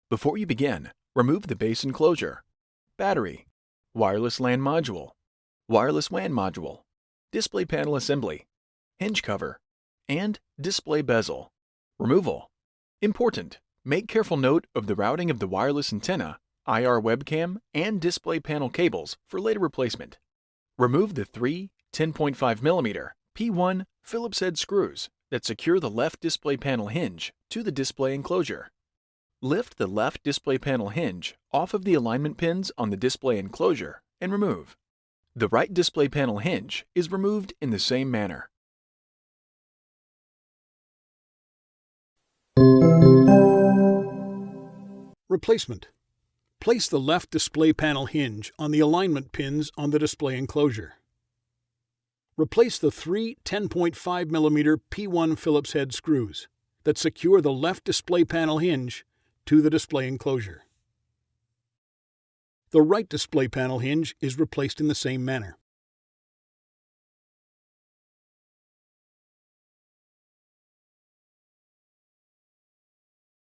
Before you begin, remove the base enclosure, battery, wireless LAN module, wireless WAN module, display panel assembly, hinge cover, and display bezel. Removal. Important: make careful note of the routing of the wireless antenna, IR webcam, and display panel cables for later replacement. Remove the three 10.5mm P1 Phillips head screws that secure the left display panel hinge to the display enclosure. Lift the left display panel hinge off of the alignment pins on the display enclosure and remove. The right display panel hinge is removed in the same manner. Replacement. Place the left display panel hinge on the alignment pins on the display enclosure. Replace the three 10.5mm P1 Phillips head screws that secure the left display panel hinge to the display enclosure. The right display panel hinge is replaced in the same manner.